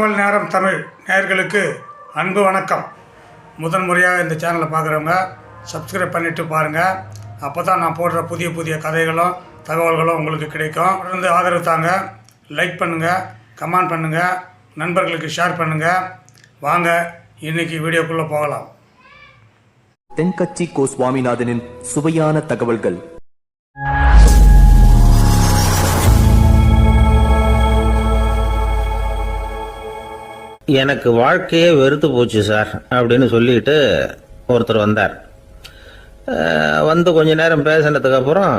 தகவல் நேரம் தமிழ் நேயர்களுக்கு அன்பு வணக்கம். முதன் முறையாக இந்த சேனலை பார்க்குறவங்க சப்ஸ்கிரைப் பண்ணிவிட்டு பாருங்கள். அப்போ தான் நான் போடுற புதிய புதிய கதைகளும் தகவல்களும் உங்களுக்கு கிடைக்கும். தொடர்ந்து ஆதரவு தாங்க. லைக் பண்ணுங்கள், கமெண்ட் பண்ணுங்கள், நண்பர்களுக்கு ஷேர் பண்ணுங்கள். வாங்க இன்னைக்கு வீடியோக்குள்ளே போகலாம். தென்கட்சி கோ சுவாமிநாதனின் சுவையான தகவல்கள். எனக்கு வாழ்க்கையே வெறுத்து போச்சு சார் அப்படின்னு சொல்லிட்டு ஒருத்தர் வந்தார். வந்து கொஞ்ச நேரம் பேசினதுக்கப்புறம்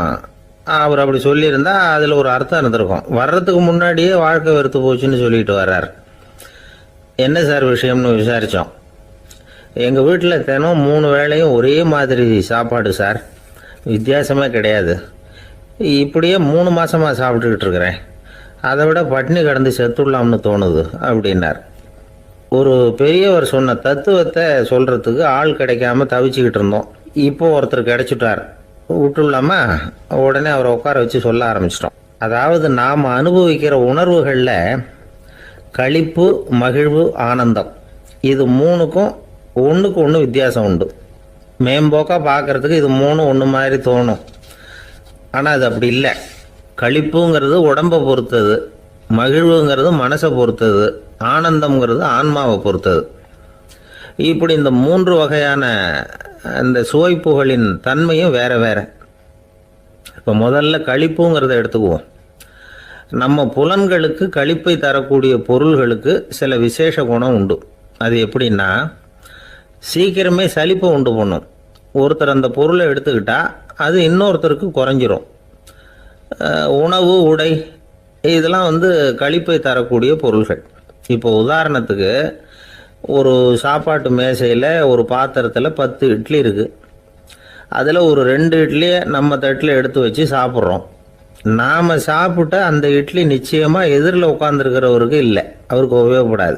அவர் அப்படி சொல்லியிருந்தா அதில் ஒரு அர்த்தம் இருந்திருக்கும். வர்றதுக்கு முன்னாடியே வாழ்க்கை வெறுத்து போச்சுன்னு சொல்லிட்டு வர்றார். என்ன சார் விஷயம்னு விசாரித்தோம். எங்கள் வீட்டில் தினம் 3 வேளையும் ஒரே மாதிரி சாப்பாடு சார், வித்தியாசமே கிடையாது. இப்படியே 3 மாதமாக சாப்பிட்டுக்கிட்டு இருக்கிறேன். அதை விட பட்டினி கடந்து செத்துடலாம்னு தோணுது அப்படின்னார். ஒரு பெரியவர் சொன்ன தத்துவத்தை சொல்கிறதுக்கு ஆள் கிடைக்காம தவிச்சுக்கிட்டு இருந்தோம். இப்போ ஒருத்தர் கிடைச்சிட்டார், விட்டுலாமா? உடனே அவரை உட்கார வச்சு சொல்ல ஆரம்பிச்சிட்டோம். அதாவது நாம் அனுபவிக்கிற உணர்வுகளில் களிப்பு, மகிழ்வு, ஆனந்தம், இது 3க்கும் ஒன்றுக்கு ஒன்று வித்தியாசம் உண்டு. மேம்போக்காக பார்க்குறதுக்கு இது 3 ஒன்று மாதிரி தோணும். ஆனால் அது அப்படி இல்லை. களிப்புங்கிறது உடம்பை பொறுத்தது, மகிழ்வுங்கிறது மனசை பொறுத்தது, ஆனந்தம்ங்கிறது ஆன்மாவை பொறுத்தது. இப்படி இந்த 3 வகையான அந்த சுவைப்புகளின் தன்மையும் வேறு வேறு. இப்போ முதல்ல களிப்புங்கிறத எடுத்துக்குவோம். நம்ம புலன்களுக்கு களிப்பை தரக்கூடிய பொருள்களுக்கு சில விசேஷ குணம் உண்டு. அது எப்படின்னா, சீக்கிரமே சலிப்பை உண்டு பண்ணும். ஒருத்தர் அந்த பொருளை எடுத்துக்கிட்டால் அது இன்னொருத்தருக்கு குறைஞ்சிரும். உணவு, உடை, இதெல்லாம் களிப்பை தரக்கூடிய பொருள்கள். இப்போ உதாரணத்துக்கு, ஒரு சாப்பாட்டு மேசையில் ஒரு பாத்திரத்தில் 10 இட்லி இருக்குது. அதில் ஒரு 2 இட்லியை நம்ம தட்டில் எடுத்து வச்சு சாப்பிட்றோம். நாம் சாப்பிட்ட அந்த இட்லி நிச்சயமாக எதிரில் உட்காந்துருக்கிறவருக்கு இல்லை, அவருக்கு உபயோகப்படாது.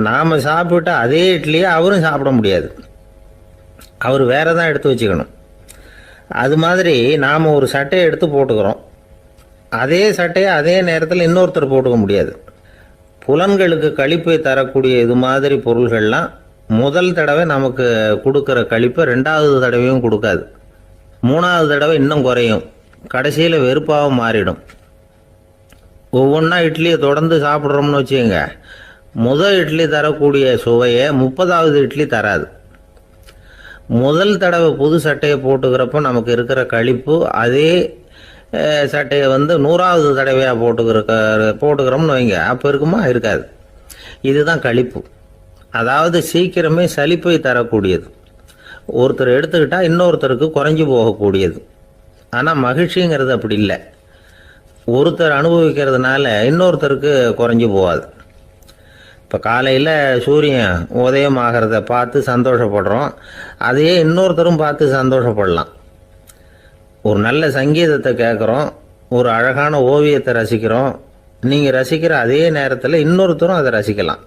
நாம் சாப்பிட்ட அதே இட்லியை அவரும் சாப்பிட முடியாது, அவர் வேறு தான் எடுத்து வச்சுக்கணும். அது மாதிரி நாம் ஒரு சட்டையை எடுத்து போட்டுக்கிறோம், அதே சட்டையை அதே நேரத்தில் இன்னொருத்தர் போட்டுக்க முடியாது. புலன்களுக்கு களிப்பை தரக்கூடிய இது மாதிரி பொருள்கள்லாம் முதல் தடவை நமக்கு கொடுக்குற களிப்பை 2வது தடவையும் கொடுக்காது. 3வது தடவை இன்னும் குறையும், கடைசியில் வெறுப்பாக மாறிடும். ஒவ்வொன்றா இட்லியை தொடர்ந்து சாப்பிட்றோம்னு வச்சுக்கோங்க, முதல் இட்லி தரக்கூடிய சுவையை 30வது இட்லி தராது. முதல் தடவை புது சட்டையை போட்டுக்கிறப்போ நமக்கு இருக்கிற களிப்பு அதே சட்டையை 100வது தடவையாக போட்டுக்கிறோம்னு வைங்க, அப்போ இருக்குமா? இருக்காது. இதுதான் களிப்பு. அதாவது சீக்கிரமே சலிப்பை தரக்கூடியது. ஒருத்தர் எடுத்துக்கிட்டால் இன்னொருத்தருக்கு குறைஞ்சி போகக்கூடியது. ஆனால் மகிழ்ச்சிங்கிறது அப்படி இல்லை. ஒருத்தர் அனுபவிக்கிறதுனால இன்னொருத்தருக்கு குறைஞ்சி போகாது. இப்போ காலையில் சூரியன் உதயம் ஆகிறத பார்த்து சந்தோஷப்படுறோம், அதையே இன்னொருத்தரும் பார்த்து சந்தோஷப்படலாம். ஒரு நல்ல சங்கீதத்தை கேட்குறோம், ஒரு அழகான ஓவியத்தை ரசிக்கிறோம், நீங்கள் ரசிக்கிற அதே நேரத்தில் இன்னொருத்தரும் அதை ரசிக்கலாம்.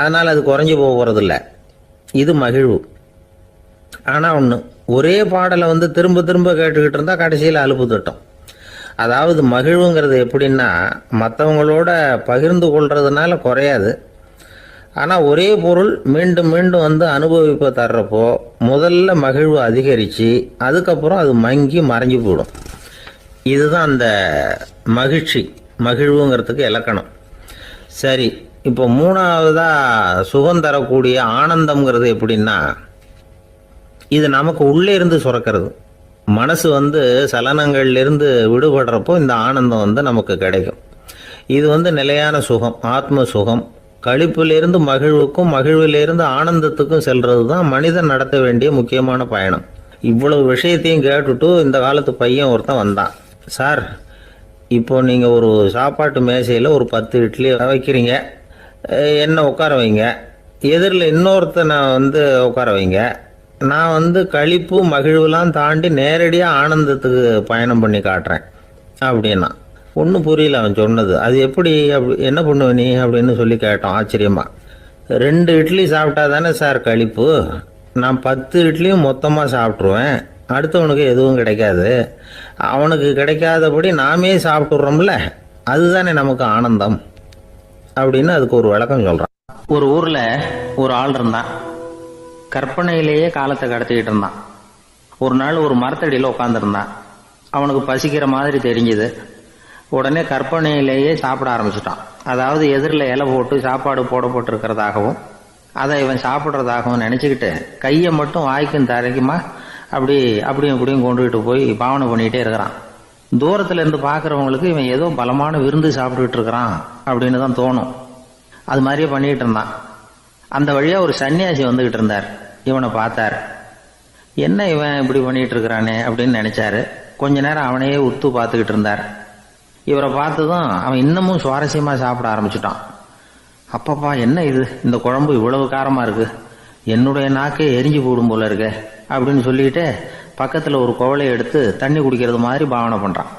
அதனால் அது குறைஞ்சி போகிறதில்ல. இது மகிழ்வு. ஆனால் ஒன்று, ஒரே பாடலை திரும்ப திரும்ப கேட்டுக்கிட்டு இருந்தால் கடைசியில் அலுப்பு தட்டும். அதாவது மகிழ்வுங்கிறது எப்படின்னா, மற்றவங்களோட பகிர்ந்து கொள்றதுனால குறையாது. ஆனால் ஒரே பொருள் மீண்டும் மீண்டும் அனுபவிப்பை தர்றப்போ முதல்ல மகிழ்வு அதிகரித்து அதுக்கப்புறம் அது மங்கி மறைஞ்சு போயிடும். இதுதான் அந்த மகிழ்வுங்கிறதுக்கு இலக்கணம். சரி, இப்போ 3வதாக சுகம் தரக்கூடிய ஆனந்தம்ங்கிறது எப்படின்னா, இது நமக்கு உள்ளே இருந்து சுரக்கிறது. மனசு சலனங்கள்லேருந்து விடுபடுறப்போ இந்த ஆனந்தம் நமக்கு கிடைக்கும். இது நிலையான சுகம், ஆத்ம சுகம். களிப்பிலிருந்து மகிழ்வுக்கும், மகிழ்விலிருந்து ஆனந்தத்துக்கும் செல்றது தான் மனிதன் நடத்த வேண்டிய முக்கியமான பயணம். இவ்வளவு விஷயத்தையும் கேட்டுட்டு இந்த காலத்து பையன் ஒருத்தன் வந்தான். சார், இப்போ நீங்கள் ஒரு சாப்பாட்டு மேசையில் ஒரு 10 இட்லி வைக்கிறீங்க, என்ன உட்கார வைங்க, எதிரில் இன்னொருத்தனை உட்கார வைங்க. நான் களிப்பு, மகிழ்வுலாம் தாண்டி நேரடியாக ஆனந்தத்துக்கு பயணம் பண்ணி காட்டுறேன் அப்படின்னா. ஒன்றும் புரியல அவன் சொன்னது. அது எப்படி, என்ன பண்ணுவ நீ அப்படின்னு சொல்லி கேட்டோம் ஆச்சரியமாக. 2 இட்லி சாப்பிட்டா தானே சார் களிப்பு, நான் 10 இட்லியும் மொத்தமாக சாப்பிட்ருவேன், அடுத்தவனுக்கு எதுவும் கிடைக்காது, அவனுக்கு கிடைக்காதபடி நாமே சாப்பிட்றோம்ல, அதுதானே நமக்கு ஆனந்தம் அப்படின்னு அதுக்கு ஒரு விளக்கம் சொல்கிறான். ஒரு ஊரில் ஒரு ஆள் இருந்தான். கற்பனையிலேயே காலத்தை கடத்திக்கிட்டு இருந்தான். ஒரு நாள் ஒரு மரத்தடியில் உட்காந்துருந்தான். அவனுக்கு பசிக்கிற மாதிரி தெரிஞ்சுது. உடனே கற்பனையிலேயே சாப்பிட ஆரம்பிச்சிட்டான். அதாவது எதிரில் இலை போட்டு சாப்பாடு போடப்பட்டிருக்கிறதாகவும் அதை இவன் சாப்பிட்றதாகவும் நினச்சிக்கிட்டு கையை மட்டும் வாய்க்கும் தரைக்குமா அப்படியும் இப்படியும் கொண்டுகிட்டு போய் பாவனை பண்ணிகிட்டே இருக்கிறான். தூரத்தில் இருந்து பார்க்குறவங்களுக்கு இவன் ஏதோ பலமான விருந்து சாப்பிட்டுக்கிட்டு இருக்கிறான் அப்படின்னு தான் தோணும். அது மாதிரியே பண்ணிகிட்டு இருந்தான். அந்த வழியாக ஒரு சன்னியாசி வந்துக்கிட்டு இருந்தார். இவனை பார்த்தார். என்ன இவன் இப்படி பண்ணிகிட்டு இருக்கிறானே அப்படின்னு நினச்சாரு. கொஞ்ச நேரம் அவனையே உத்து பார்த்துக்கிட்டு இருந்தார். இவரை பார்த்ததும் அவன் இன்னமும் சுவாரஸ்யமாக சாப்பிட ஆரம்பிச்சிட்டான். அப்பப்பா என்ன இது, இந்த குழம்பு இவ்வளவு காரமாக இருக்கு, என்னுடைய நாக்கே எரிஞ்சு போடும் போல இருக்கு அப்படின்னு சொல்லிட்டு பக்கத்தில் ஒரு குவளையை எடுத்து தண்ணி குடிக்கிறது மாதிரி பாவனை பண்ணுறான்.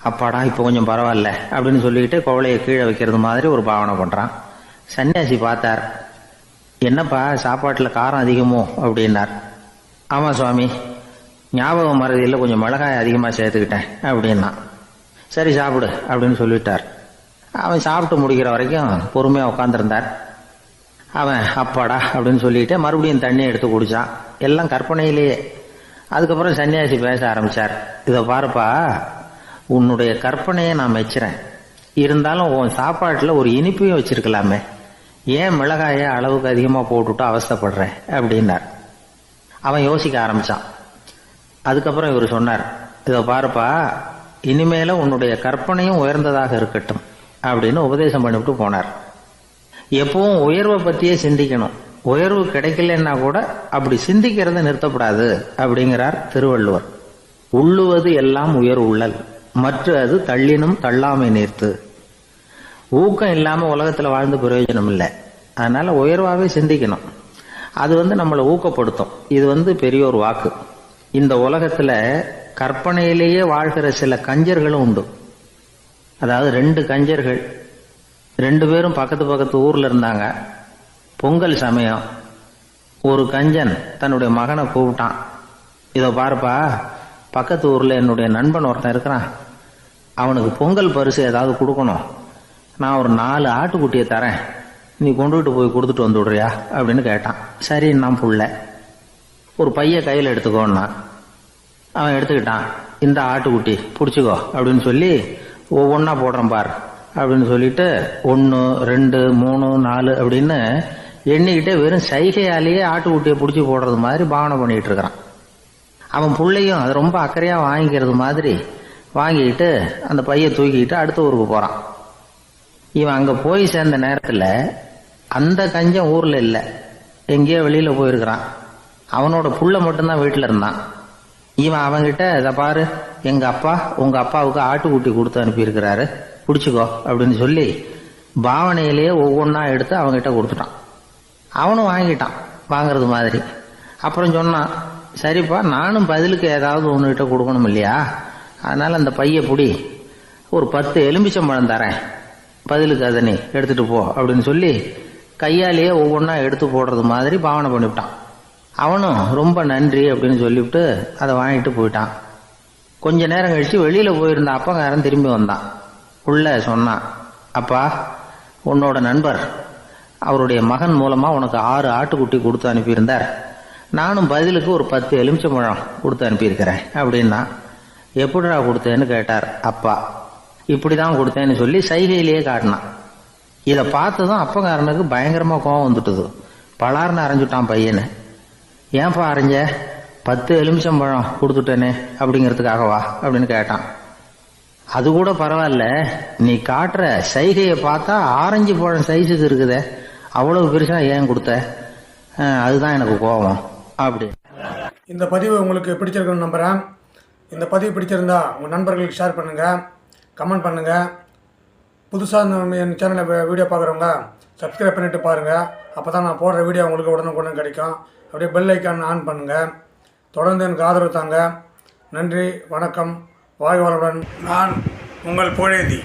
அப்பாடா இப்போ கொஞ்சம் பரவாயில்ல அப்படின்னு சொல்லிட்டு குவளையை கீழே வைக்கிறது மாதிரி ஒரு பாவனை பண்ணுறான். சன்னியாசி பார்த்தார். என்னப்பா சாப்பாட்டில் காரம் அதிகமோ அப்படின்னார். ஆமாம் சுவாமி, ஞாபகம் மறதியில் கொஞ்சம் மிளகாய் அதிகமாக சேர்த்துக்கிட்டேன் அப்படின்னா. சரி சாப்பிடு அப்படின்னு சொல்லிட்டார். அவன் சாப்பிட்டு முடிக்கிற வரைக்கும் பொறுமையாக உட்காந்துருந்தார். அவன் அப்பாடா அப்படின்னு சொல்லிட்டு மறுபடியும் தண்ணியை எடுத்து குடித்தான். எல்லாம் கற்பனையிலேயே. அதுக்கப்புறம் சன்னியாசி பேச ஆரம்பித்தார். இதை பாருப்பா, உன்னுடைய கற்பனையை நான் மெச்சுறேன். இருந்தாலும் உன் சாப்பாட்டில் ஒரு இனிப்பையும் வச்சிருக்கலாமே, ஏன் மிளகாயை அளவுக்கு அதிகமாக போட்டுவிட்டு அவஸ்தைப்படுறேன் அப்படின்னார். அவன் யோசிக்க ஆரம்பித்தான். அதுக்கப்புறம் இவர் சொன்னார், இதை பாருப்பா, இனிமேல உன்னுடைய கற்பனையும் உயர்ந்ததாக இருக்கட்டும் அப்படின்னு உபதேசம் பண்ணிவிட்டு போனார். எப்பவும் உயர்வை பற்றியே சிந்திக்கணும். உயர்வு கிடைக்கலன்னா கூட அப்படி சிந்திக்கிறத நிறுத்தப்படாது அப்படிங்கிறார் திருவள்ளுவர். உள்ளுவது எல்லாம் உயர் உள்ளல், மற்ற அது தள்ளினும் தள்ளாமை நீர்த்து. ஊக்கம் இல்லாமல் உலகத்தில் வாழ்ந்து பிரயோஜனம் இல்லை. அதனால உயர்வாகவே சிந்திக்கணும். அது நம்மளை ஊக்கப்படுத்தும். இது பெரியோர் வாக்கு. இந்த உலகத்தில் கற்பனையிலேயே வாழ்கிற சில கஞ்சர்களும் உண்டு. அதாவது 2 கஞ்சர்கள், 2 பேரும் பக்கத்து ஊரில் இருந்தாங்க. பொங்கல் சமயம் ஒரு கஞ்சன் தன்னுடைய மகனை கூப்பிட்டான். இதை பாருப்பா, பக்கத்து ஊரில் என்னுடைய நண்பன் ஒருத்தன் இருக்கிறான், அவனுக்கு பொங்கல் பரிசு ஏதாவது கொடுக்கணும். நான் ஒரு 4 ஆட்டுக்குட்டியை தரேன், நீ கொண்டுகிட்டு போய் கொடுத்துட்டு வந்து விடுறியா அப்படின்னு கேட்டான். சரி, நான் புள்ள ஒரு பைய கையில் எடுத்துக்கோன்னா. அவன் எடுத்துக்கிட்டான். இந்த ஆட்டுக்குட்டி பிடிச்சிக்கோ அப்படின்னு சொல்லி ஒவ்வொன்றா போடுறேன் பார் அப்படின்னு சொல்லிட்டு 1 2 3 4 அப்படின்னு எண்ணிக்கிட்டே வெறும் சைகையாலேயே ஆட்டுக்குட்டியை பிடிச்சி போடுறது மாதிரி பாவனை பண்ணிக்கிட்டு இருக்கிறான். அவன் பிள்ளையும் அதை ரொம்ப அக்கறையாக வாங்கிக்கிறது மாதிரி வாங்கிக்கிட்டு அந்த பையை தூக்கிக்கிட்டு அடுத்த ஊருக்கு போகிறான். இவன் அங்கே போய் சேர்ந்த நேரத்தில் அந்த கஞ்சன் ஊரில் இல்லை, எங்கேயோ வெளியில் போயிருக்கிறான். அவனோட புள்ள மட்டும்தான் வீட்டில் இருந்தான். இவன் அவங்கிட்ட, இதை பாரு, எங்கள் அப்பா உங்கள் அப்பாவுக்கு ஆட்டுக்குட்டி கொடுத்து அனுப்பியிருக்கிறாரு, பிடிச்சிக்கோ அப்படின்னு சொல்லி பாவனையிலேயே ஒவ்வொன்றா எடுத்து அவங்ககிட்ட கொடுத்துட்டான். அவனும் வாங்கிட்டான் வாங்கிறது மாதிரி. அப்புறம் சொன்னான், சரிப்பா, நானும் பதிலுக்கு ஏதாவது ஒன்றுகிட்ட கொடுக்கணும் இல்லையா, அதனால் அந்த பைய பிடி, ஒரு 10 எலுமிச்சம்பழம் தரேன், பதிலுக்கு அதை நீ எடுத்துகிட்டு போ அப்படின்னு சொல்லி கையாலேயே ஒவ்வொன்றா எடுத்து போடுறது மாதிரி பாவனை பண்ணிவிட்டான். அவனும் ரொம்ப நன்றி அப்படின்னு சொல்லிவிட்டு அதை வாங்கிட்டு போயிட்டான். கொஞ்ச நேரம் கழித்து வெளியில் போயிருந்த அப்பங்காரன் திரும்பி வந்தான். உள்ள சொன்னான், அப்பா, உன்னோட நண்பர் அவருடைய மகன் மூலமாக உனக்கு 6 ஆட்டுக்குட்டி கொடுத்து அனுப்பியிருந்தார், நானும் பதிலுக்கு ஒரு 10 எலுமிச்சம்பழம் கொடுத்து அனுப்பியிருக்கிறேன் அப்படின்னா. எப்படிடா கொடுத்தேன்னு கேட்டார் அப்பா. இப்படி தான் கொடுத்தேன்னு சொல்லி சைகையிலேயே காட்டினான். இதை பார்த்ததும் அப்பங்காரனுக்கு பயங்கரமாக கோபம் வந்துட்டுது. பலார்னு அரைஞ்சுட்டான் பையனை. ஏன்பா அரைஞ்ச, 10 எலுமிச்சம்பழம் கொடுத்துட்டேனே அப்படிங்கிறதுக்காகவா அப்படின்னு கேட்டான். அது கூட பரவாயில்ல, நீ காட்டுற சைகையை பார்த்தா ஆரஞ்சு பழம் சைஸுக்கு இருக்குதே, அவ்வளவு பெருசா ஏன் கொடுத்த, அதுதான் எனக்கு கோபம் அப்படி. இந்த பதிவு உங்களுக்கு பிடிச்சிருக்குன்னு நம்புகிறேன். இந்த பதிவு பிடிச்சிருந்தா உங்கள் நண்பர்களுக்கு ஷேர் பண்ணுங்கள், கமெண்ட் பண்ணுங்கள். புதுசாக என் சேனலில் வீடியோ பார்க்குறவங்க சப்ஸ்கிரைப் பண்ணிவிட்டு பாருங்கள். அப்போ தான் நான் போடுற வீடியோ உங்களுக்கு உடனுக்குடன் கிடைக்கும். அப்படியே பெல் ஐக்கான் ஆன் பண்ணுங்கள். தொடர்ந்து எனக்கு ஆதரவு தாங்க. நன்றி, வணக்கம், வாழ்க வளமுடன். நான் உங்கள் புகழேந்தி.